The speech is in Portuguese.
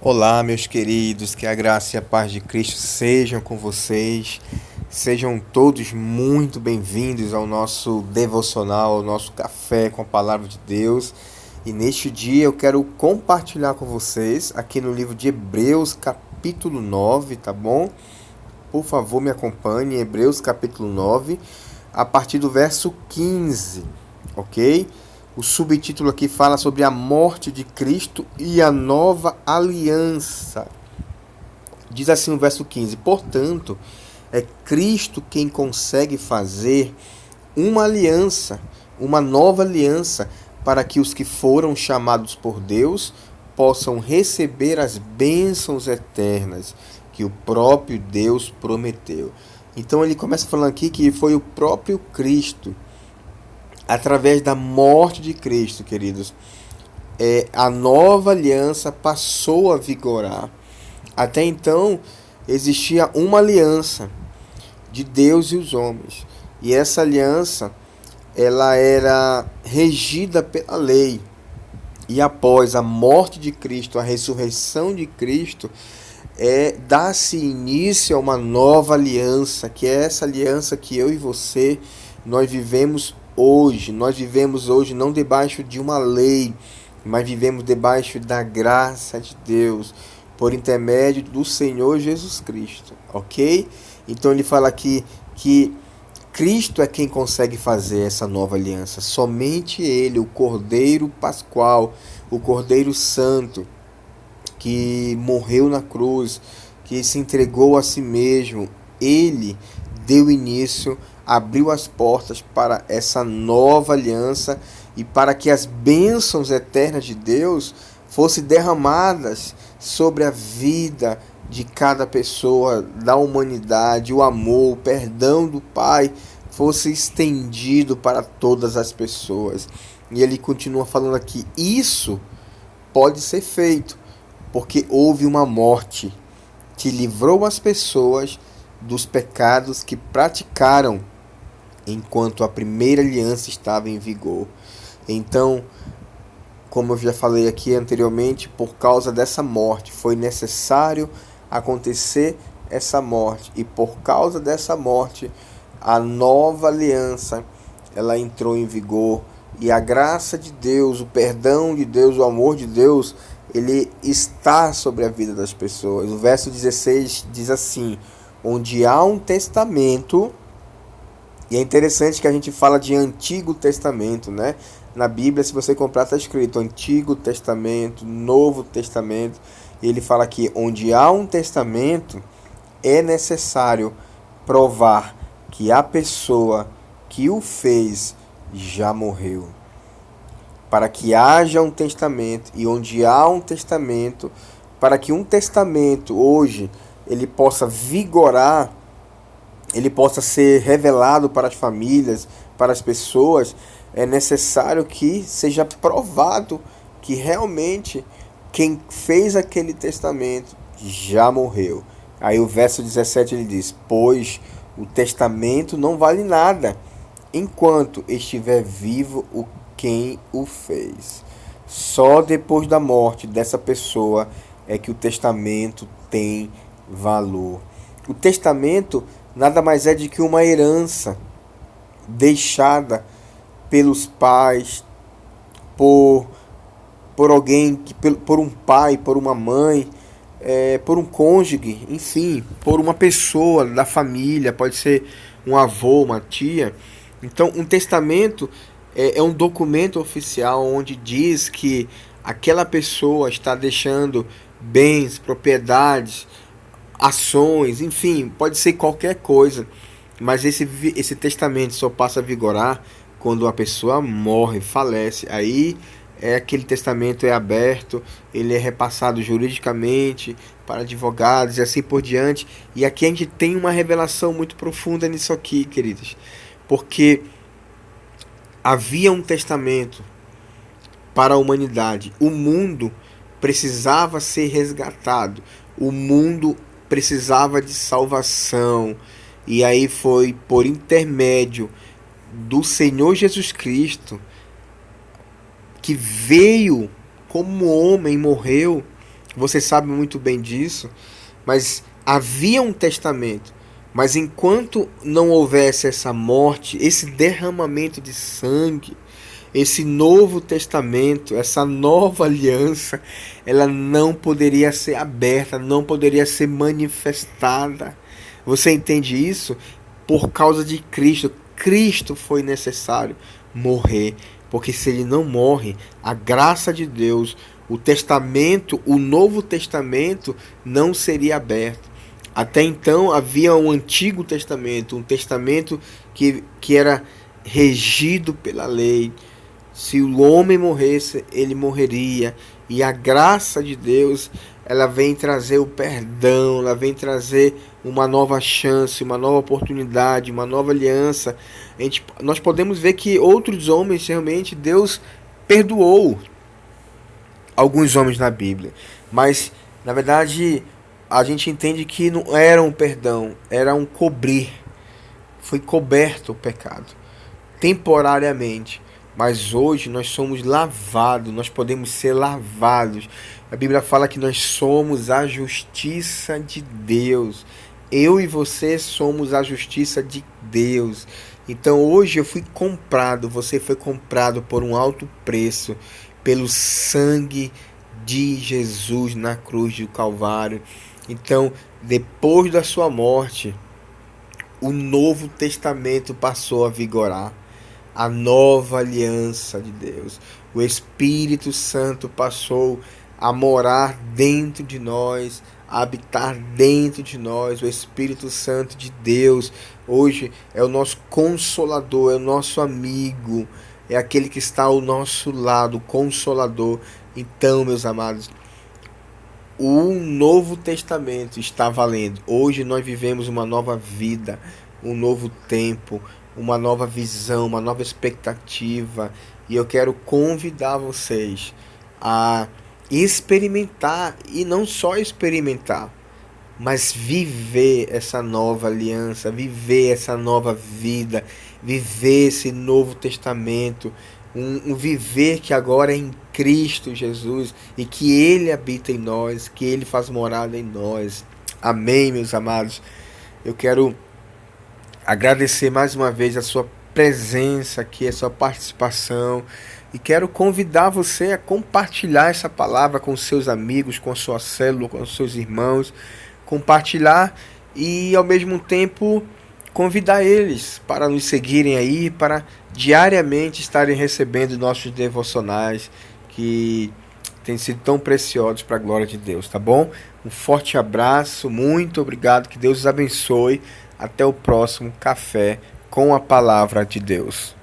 Olá, meus queridos, que a graça e a paz de Cristo sejam com vocês. Sejam todos muito bem-vindos ao nosso devocional, ao nosso café com a palavra de Deus. E neste dia eu quero compartilhar com vocês aqui no livro de Hebreus, capítulo 9, tá bom? Por favor, me acompanhe em Hebreus, capítulo 9, a partir do verso 15, ok? O subtítulo aqui fala sobre a morte de Cristo e a nova aliança. Diz assim o verso 15: Portanto, é Cristo quem consegue fazer uma aliança, uma nova aliança, para que os que foram chamados por Deus possam receber as bênçãos eternas que o próprio Deus prometeu. Então ele começa falando aqui que foi o próprio Cristo, através da morte de Cristo, queridos, a nova aliança passou a vigorar. Até então, existia uma aliança de Deus e os homens. E essa aliança, ela era regida pela lei. E após a morte de Cristo, a ressurreição de Cristo, dá-se início a uma nova aliança, que é essa aliança que eu e você, nós vivemos hoje. Nós vivemos hoje não debaixo de uma lei, mas vivemos debaixo da graça de Deus, por intermédio do Senhor Jesus Cristo, ok? Então ele fala aqui que Cristo é quem consegue fazer essa nova aliança. Somente Ele, o Cordeiro Pascual, o Cordeiro Santo, que morreu na cruz, que se entregou a si mesmo, Ele deu início, abriu as portas para essa nova aliança e para que as bênçãos eternas de Deus fossem derramadas sobre a vida de cada pessoa da humanidade, o amor, o perdão do Pai fosse estendido para todas as pessoas. E ele continua falando aqui: isso pode ser feito porque houve uma morte que livrou as pessoas dos pecados que praticaram enquanto a primeira aliança estava em vigor. Então, como eu já falei aqui anteriormente, por causa dessa morte foi necessário acontecer essa morte, e por causa dessa morte a nova aliança ela entrou em vigor, e a graça de Deus, o perdão de Deus, o amor de Deus, ele está sobre a vida das pessoas. O verso 16 diz assim: onde há um testamento. E é interessante que a gente fala de Antigo Testamento, né? Na Bíblia, se você comprar, está escrito Antigo Testamento, Novo Testamento. E ele fala que onde há um testamento, é necessário provar que a pessoa que o fez já morreu. Para que haja um testamento, e onde há um testamento, para que um testamento hoje ele possa vigorar, ele possa ser revelado para as famílias, para as pessoas, é necessário que seja provado que realmente quem fez aquele testamento já morreu. Aí o verso 17 ele diz: pois o testamento não vale nada enquanto estiver vivo quem o fez. Só depois da morte dessa pessoa é que o testamento tem valor. O testamento nada mais é do que uma herança deixada pelos pais, por, por alguém, por um pai, por uma mãe, por um cônjuge, enfim, por uma pessoa da família, pode ser um avô, uma tia. Então, um testamento é um documento oficial onde diz que aquela pessoa está deixando bens, propriedades, ações, enfim, pode ser qualquer coisa, mas esse testamento só passa a vigorar quando a pessoa morre, falece. Aí aquele testamento é aberto, ele é repassado juridicamente para advogados e assim por diante. E aqui a gente tem uma revelação muito profunda nisso aqui, queridos, porque havia um testamento para a humanidade. O mundo precisava ser resgatado. O mundo precisava de salvação. E aí foi por intermédio do Senhor Jesus Cristo, que veio como homem, morreu, Você sabe muito bem disso, mas havia um testamento. Mas enquanto não houvesse essa morte, esse derramamento de sangue, esse novo testamento, essa nova aliança, ela não poderia ser aberta, não poderia ser manifestada. Você entende isso? Por causa de Cristo. Cristo foi necessário morrer, porque se ele não morre, a graça de Deus, o testamento, o Novo Testamento não seria aberto. Até então havia um Antigo Testamento, um testamento que era regido pela lei. Se o homem morresse, ele morreria. E a graça de Deus, ela vem trazer o perdão, ela vem trazer uma nova chance, uma nova oportunidade, uma nova aliança. Nós podemos ver que outros homens, realmente, Deus perdoou alguns homens na Bíblia. Mas, na verdade, a gente entende que não era um perdão, era um cobrir. Foi coberto o pecado, temporariamente. Mas hoje nós somos lavados, nós podemos ser lavados. A Bíblia fala que nós somos a justiça de Deus. Eu e você somos a justiça de Deus. Então hoje eu fui comprado, você foi comprado por um alto preço, pelo sangue de Jesus na cruz do Calvário. Então, depois da sua morte, o Novo Testamento passou a vigorar. A nova aliança de Deus. O Espírito Santo passou a morar dentro de nós, a habitar dentro de nós. O Espírito Santo de Deus hoje é o nosso consolador, é o nosso amigo, é aquele que está ao nosso lado, o consolador. Então, meus amados, o Novo Testamento está valendo. Hoje nós vivemos uma nova vida, um novo tempo, uma nova visão, uma nova expectativa. E eu quero convidar vocês a experimentar, e não só experimentar, mas viver essa nova aliança, viver essa nova vida, viver esse Novo Testamento, um viver que agora é em Cristo Jesus e que Ele habita em nós, que Ele faz morada em nós. Amém, meus amados. Eu quero agradecer mais uma vez a sua presença aqui, a sua participação. E quero convidar você a compartilhar essa palavra com seus amigos, com a sua célula, com os seus irmãos. Compartilhar e ao mesmo tempo convidar eles para nos seguirem aí, para diariamente estarem recebendo nossos devocionais que têm sido tão preciosos para a glória de Deus, tá bom? Um forte abraço, muito obrigado, que Deus os abençoe. Até o próximo Café com a Palavra de Deus.